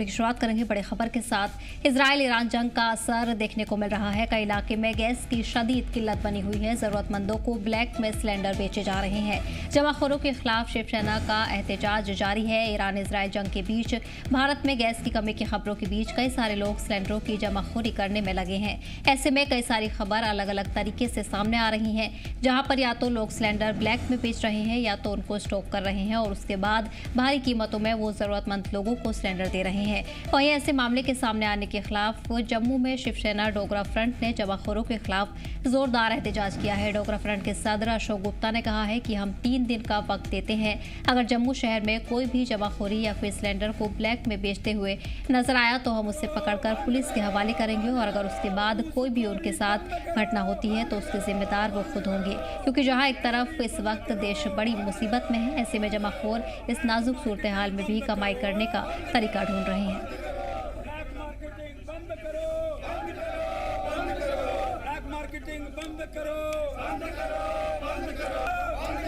की शुरुआत करेंगे बड़ी खबर के साथ। इजराइल ईरान जंग का असर देखने को मिल रहा है। कई इलाके में गैस की शदीद किल्लत बनी हुई है। जरूरतमंदों को ब्लैक में सिलेंडर बेचे जा रहे हैं। जमाखोरों के खिलाफ शिवसेना का एहतजाज जारी है। ईरान इजराइल जंग के बीच भारत में गैस की कमी की खबरों के बीच कई सारे लोग सिलेंडरों की जमाखोरी करने में लगे हैं। ऐसे में कई सारी खबर अलग अलग तरीके से सामने आ रही हैं, जहां पर या तो लोग सिलेंडर ब्लैक में बेच रहे हैं या तो उनको स्टॉक कर रहे हैं और उसके बाद भारी कीमतों में वो जरूरतमंद लोगों को सिलेंडर दे रहे हैं। वहीं ऐसे मामले के सामने आने के खिलाफ जम्मू में शिवसेना डोगरा फ्रंट ने जमाखोरों के खिलाफ जोरदार एहतजाज किया है। डोगरा फ्रंट के सदर अशोक गुप्ता ने कहा है कि हम 3 दिन का वक्त देते हैं। अगर जम्मू शहर में कोई भी जमाखोरी या फिर सिलेंडर को ब्लैक में बेचते हुए नजर आया तो हम उसे पकड़कर पुलिस के हवाले करेंगे और अगर उसके बाद कोई भी उनके साथ घटना होती है तो उसके जिम्मेदार वो खुद होंगे, क्योंकि जहां एक तरफ इस वक्त देश बड़ी मुसीबत में है, ऐसे में जमाखोर इस नाजुक सूरत हाल में भी कमाई करने का तरीका ढूंढ रहे हैं।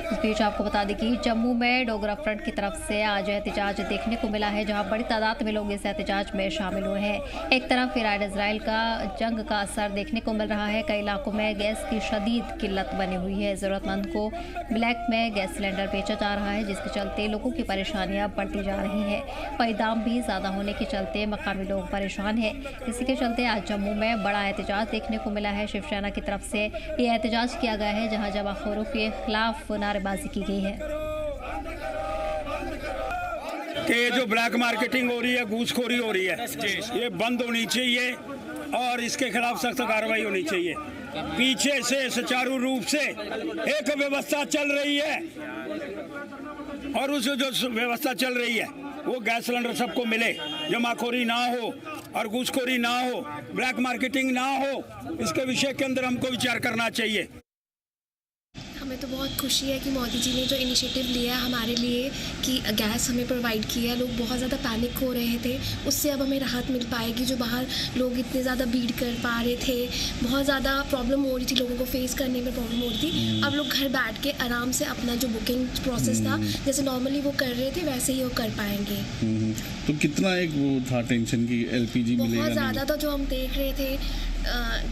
इस बीच आपको बता दें कि जम्मू में डोगरा फ्रंट की तरफ से आज एहतजाज देखने को मिला है, जहां बड़ी तादाद में लोग इस एहतजाज में शामिल हुए हैं। एक तरफ ईरान इजराइल का जंग का असर देखने को मिल रहा है। कई इलाकों में गैस की शदीद किल्लत बनी हुई है। जरूरतमंद को ब्लैक में गैस सिलेंडर बेचा जा रहा है, जिसके चलते लोगों की परेशानियां बढ़ती जा रही हैं। वहीं दाम भी ज़्यादा होने के चलते मकामी लोग परेशान हैं। इसी के चलते आज जम्मू में बड़ा एहतजाज देखने को मिला है। शिवसेना की तरफ से ये एहतजाज किया गया है, जहाँ जमाखोरों के खिलाफ नारेबाजी की गई है कि ये जो ब्लैक मार्केटिंग हो रही है, घूसखोरी हो रही है, ये बंद होनी चाहिए और इसके खिलाफ सख्त कार्रवाई होनी चाहिए। पीछे से सुचारू रूप से एक व्यवस्था चल रही है और उस जो व्यवस्था चल रही है वो गैस सिलेंडर सबको मिले, जमाखोरी ना हो और घूसखोरी ना हो, ब्लैक मार्केटिंग ना हो, इसके विषय के अंदर हमको विचार करना चाहिए। हमें तो बहुत खुशी है कि मोदी जी ने जो इनिशिएटिव लिया हमारे लिए कि गैस हमें प्रोवाइड किया। लोग बहुत ज़्यादा पैनिक हो रहे थे, उससे अब हमें राहत मिल पाएगी। जो बाहर लोग इतने ज़्यादा भीड़ कर पा रहे थे, बहुत ज़्यादा प्रॉब्लम हो रही थी, लोगों को फेस करने में प्रॉब्लम हो रही थी। अब लोग घर बैठ के आराम से अपना जो बुकिंग प्रोसेस था जैसे नॉर्मली वो कर रहे थे वैसे ही वो कर पाएंगे। तो कितना एक वो था टेंशन की एलपीजी मिलेगा? बहुत ज़्यादा था। जो हम देख रहे थे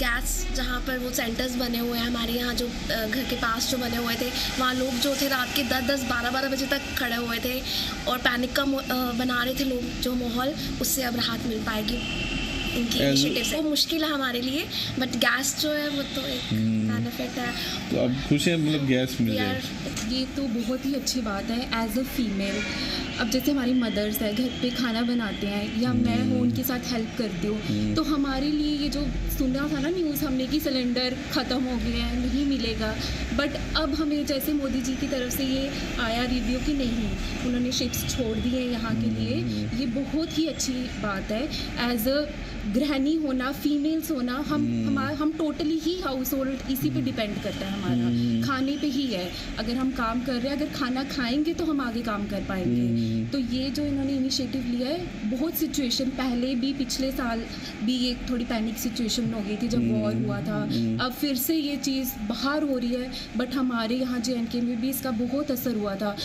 गैस जहाँ पर वो सेंटर्स बने हुए हैं हमारे यहाँ, जो घर के पास जो बने हुए थे, वहाँ लोग जो थे रात के 10-10, 12-12 बजे तक खड़े हुए थे और पैनिक का बना रहे थे लोग जो माहौल, उससे अब राहत मिल पाएगी इनकी इनिशिएटिव से। वो मुश्किल है हमारे लिए, बट गैस जो है वो तो एक बेनिफिट है। तो अब खुश है, मतलब गैस मिल जाए, ये तो बहुत ही अच्छी बात है। एज अ फीमेल, अब जैसे हमारी मदर्स है घर पे खाना बनाते हैं या मैं हूँ उनके साथ हेल्प करती हूँ, तो हमारे लिए ये जो सुना था ना न्यूज़ हमने कि सिलेंडर ख़त्म हो गया है, नहीं मिलेगा, बट अब हमें जैसे मोदी जी की तरफ से ये आया रिव्यू कि नहीं, उन्होंने शिप्स छोड़ दिए यहाँ के लिए, ये बहुत ही अच्छी बात है। एज अ गृहिणी होना, फीमेल्स होना, हम टोटली ही हाउस होल्ड इसी पे डिपेंड करता है, हमारा खाने पे ही है। अगर हम काम कर रहे हैं, अगर खाना खाएंगे तो हम आगे काम कर पाएंगे। तो ये जो इन्होंने इनिशिएटिव लिया है, बहुत सिचुएशन पहले भी पिछले साल भी ये थोड़ी पैनिक सिचुएशन हो गई थी जब वॉर हुआ था, अब फिर से ये चीज़ बाहर हो रही है, बट हमारे यहाँ JNK में भी इसका बहुत असर हुआ था।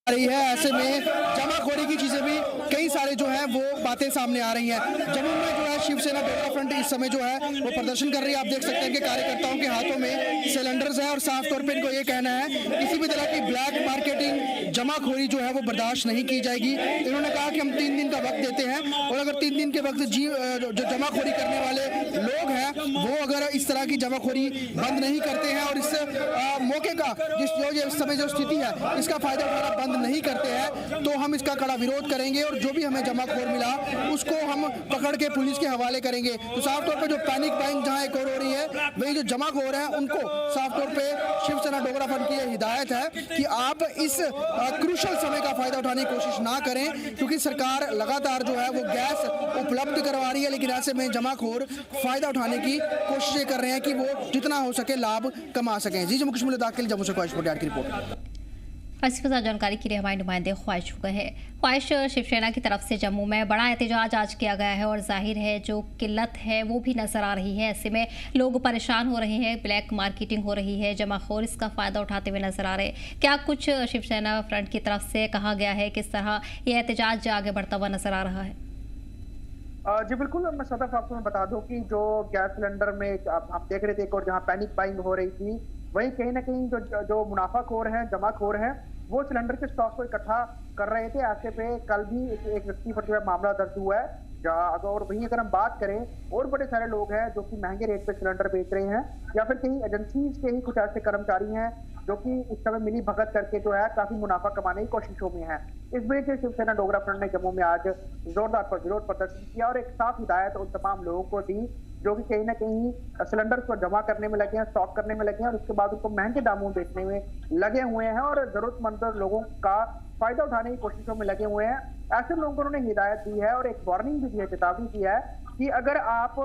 रही है। ऐसे में जमाखोरी की चीजें भी कई सारे जो है वो बातें सामने आ रही हैं। जम्मू में जो है शिवसेना डोगरा फ्रंट इस समय जो है वो प्रदर्शन कर रही है। आप देख सकते हैं कि कार्यकर्ताओं के हाथों में सिलेंडर्स है और साफ तौर पे इनको ये कहना है किसी भी तरह की ब्लैक मार्केटिंग, जमाखोरी जो है वो बर्दाश्त नहीं की जाएगी। इन्होंने कहा कि हम 3 दिन का वक्त देते हैं और अगर 3 दिन के वक्त जो जमाखोरी करने वाले लोग हैं वो अगर इस तरह की जमाखोरी बंद नहीं करते हैं और इस मौके का इस समय जो स्थिति है इसका फायदा उठाना बंद नहीं करते हैं, तो हम इसका कड़ा विरोध करेंगे और जो भी हमें जमाखोर मिला उसको हम पकड़ के पुलिस के हवाले करेंगे। तो साफ तौर पे जो पैनिक बाइंग जहां एक और हो रही है, वही जो जमाखोर है उनको साफ तौर पे शिवसेना डोगरा फ्रंट की हिदायत है कि आप इस क्रूशल समय का फायदा उठाने की कोशिश ना करें, क्योंकि सरकार लगातार जो है वो गैस उपलब्ध करवा रही है, लेकिन ऐसे में जमाखोर फायदा उठाने की कोशिशें कर रहे हैं कि वो जितना हो सके लाभ कमा सकें। जी जम्मू कश्मीर दाखिल जम्मू से ख्वाहिश की रिपोर्ट। और इसके साथ जानकारी के लिए हमारे नुमाइंदे ख्वाहिश हो गए हैं। ख्वाहिश, शिवसेना की तरफ से जम्मू में बड़ा एहतजाज आज किया गया है और जाहिर है जो किल्लत है वो भी नजर आ रही है। ऐसे में लोग परेशान हो रहे हैं, ब्लैक मार्केटिंग हो रही है, जमाखोर इसका फायदा उठाते हुए नजर आ रहे हैं। क्या कुछ शिवसेना फ्रंट की तरफ से कहा गया है, किस तरह ये एहतजाज आगे बढ़ता हुआ नजर आ रहा है? जी बिल्कुल, मैं सदर आपको मैं बता दूं कि जो गैस सिलेंडर में आप देख रहे थे और जहां पैनिक बाइंग हो रही थी, वहीं कहीं ना कहीं जो मुनाफाखोर हैं, जमाखोर हैं, वो सिलेंडर के स्टॉक को इकट्ठा कर रहे थे। ऐसे पे कल भी एक व्यक्ति पर जो है मामला दर्ज हुआ है। और वहीं अगर हम बात करें, और बड़े सारे लोग हैं जो कि महंगे रेट पे सिलेंडर बेच रहे हैं, या फिर कहीं एजेंसीज के ही कुछ ऐसे कर्मचारी हैं जो कि इस समय मिली भगत करके जो है काफी मुनाफा कमाने की कोशिशों में है। इस बीच शिवसेना डोगरा फ्रंट ने जम्मू में आज जोरदार विरोध प्रदर्शन किया और एक साफ हिदायत उन तमाम लोगों को दी जो कि कहीं ना कहीं सिलेंडर को जमा करने में लगे हैं, स्टॉक करने में लगे हैं और उसके बाद उनको महंगे दामों में बेचने में लगे हुए हैं और जरूरतमंद लोगों का फायदा उठाने की कोशिशों में लगे हुए हैं। ऐसे लोगों को उन्होंने हिदायत दी है और एक वार्निंग भी दी है, चेतावनी दी है कि अगर आप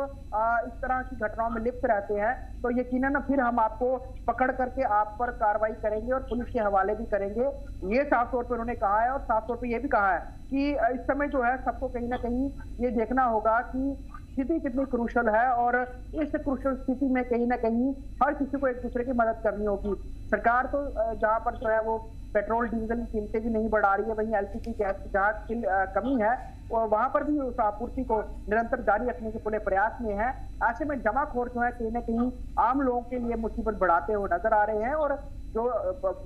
इस तरह की घटनाओं में लिप्त रहते हैं तो यकीनन फिर हम आपको पकड़ करके आप पर कार्रवाई करेंगे और पुलिस के हवाले भी करेंगे। ये साफ तौर पर उन्होंने कहा है और साफ तौर पर यह भी कहा है कि इस समय जो है सबको कहीं ना कहीं ये देखना होगा कि स्थिति कितनी क्रूशल है और इस क्रूशल स्थिति में कहीं ना कहीं हर किसी को एक दूसरे की मदद करनी होगी। सरकार तो जहां पर जो है वो पेट्रोल डीजल की कीमतें भी नहीं बढ़ा रही है, वहीं एलपीजी गैस की जहां कमी है और वहां पर भी उस आपूर्ति को निरंतर जारी रखने के पूरे प्रयास में है। ऐसे में जमाखोर जो है कहीं ना कहीं आम लोगों के लिए मुसीबत बढ़ाते हुए नजर आ रहे हैं और जो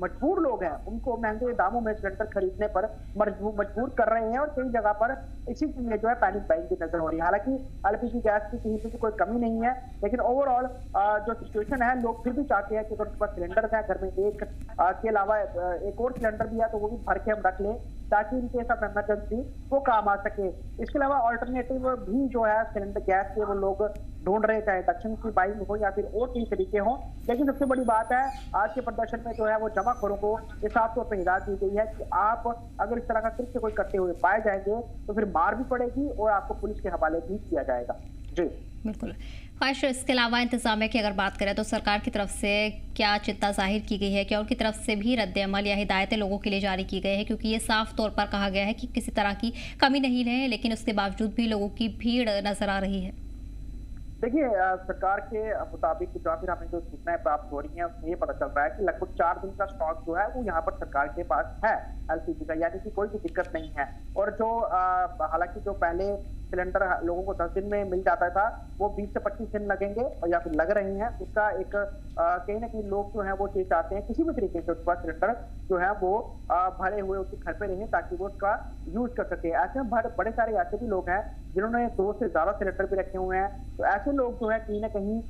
मजबूर लोग हैं उनको महंगे दामों में सिलेंडर खरीदने पर मजबूर कर रहे हैं और कई जगह पर इसी में जो है पैनिक बाइंग भी नजर हो रही है। हालांकि एलपीजी गैस की कीमत की कोई कमी नहीं है, लेकिन ओवरऑल जो सिचुएशन है, लोग फिर भी चाहते हैं कि अगर उनके पास सिलेंडर है घर में एक के अलावा एक और सिलेंडर भी है तो वो भी भर के हम रख लें ताकि इन केस ऑफ इमरजेंसी वो काम आ सके। इसके अलावा ऑल्टरनेटिव भी जो है सिलेंडर गैस के वो लोग ढूंढ रहे, चाहे दक्षिण की बाइंग हो या फिर और कई तरीके हों। लेकिन सबसे बड़ी बात है आज के प्रदर्शन में जो है वो जमाखोरों को ये साफ तौर पर हिदायत दी गई है कि आप अगर इस तरह का कृत्य कोई करते हुए पाए जाएंगे तो फिर मार भी पड़ेगी और आपको पुलिस के हवाले भी किया जाएगा। जी बिल्कुल। ख्वाहिश, इसके अलावा इंतजामिया की अगर बात करें तो सरकार की तरफ से क्या चिंता जाहिर की गई है, क्या उनकी तरफ से भी रद्द अमल या हिदायतें लोगों के लिए जारी की गई है? क्योंकि ये साफ तौर पर कहा गया है कि किसी तरह की कमी नहीं है, लेकिन उसके बावजूद भी लोगों की भीड़ नजर आ रही है। देखिए, सरकार के मुताबिक जो फिर हमें जो सूचनाएं प्राप्त हो रही हैं उसमें ये पता चल रहा है कि लगभग 4 दिन का स्टॉक जो है वो यहाँ पर सरकार के पास है एलपीजी का, यानी कि कोई भी दिक्कत नहीं है। और जो हालांकि जो पहले सिलेंडर लोगों को 10 दिन में मिल जाता था वो 20 से 25 दिन लगेंगे और या फिर लग रहे हैं। उसका एक कहीं ना कहीं लोग जो है वो ये चाहते हैं किसी भी तरीके से उसका सिलेंडर जो है वो भरे हुए उसके घर पे रहें ताकि वो उसका यूज कर सके। ऐसे में बड़े सारे ऐसे भी लोग हैं जिन्होंने 2 से ज्यादा सिलेंडर भी रखे हुए हैं। तो ऐसे लोग जो है कहीं ना कहीं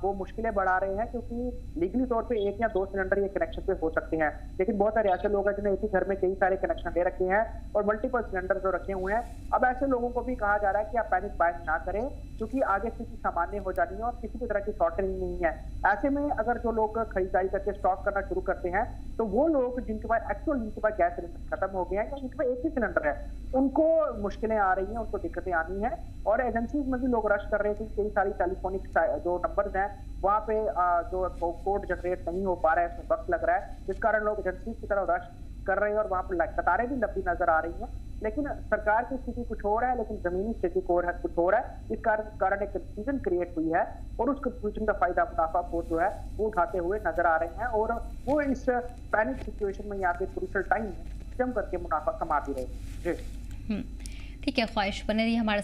वो मुश्किलें बढ़ा रहे हैं क्योंकि लीगली तौर पे 1 या 2 सिलेंडर ये कनेक्शन पे हो सकते हैं, लेकिन बहुत सारे ऐसे लोग हैं जिन्हें एक ही घर में कई सारे कनेक्शन ले रखे हैं और मल्टीपल सिलेंडर जो रखे हुए हैं। अब ऐसे लोगों को भी कहा जा रहा है कि आप पैनिक बाइंग ना करें क्योंकि आगे स्थिति सामान्य हो जानी है और किसी भी तरह की शॉर्टेज नहीं है। ऐसे में अगर जो लोग खरीदारी करके स्टॉक करना शुरू करते हैं तो वो लोग जिनके पास जिनके पास गैस सिलेंडर खत्म हो गया है या जिनके पास एक ही सिलेंडर है उनको मुश्किलें आ रही हैं, उनको दिक्कतें आनी है। और एजेंसीज में भी लोग रश कर रहे थे, कई सारी टेलीफोनिक जो नंबर्स हैं वहाँ पे जो कोड जनरेट नहीं हो पा रहा है, उसमें वक्त लग रहा है, जिस कारण लोग एजेंसीज की तरफ रश कर रहे हैं और वहाँ पर कतारें भी लंबी नजर आ रही हैं। लेकिन सरकार की स्थिति कुछ और है, लेकिन जमीनी स्थिति कुछ और है। इस कारण एक कंफ्यूजन क्रिएट हुई है और उस कंफ्यूजन का फायदा मुनाफाखोर जो है वो उठाते हुए नजर आ रहे हैं और वो इस पैनिक सिचुएशन में या फिर क्रूशियल टाइम में जम करके मुनाफा कमा भी रहे। जी ठीक है, ख्वाहिश बने रही हमारे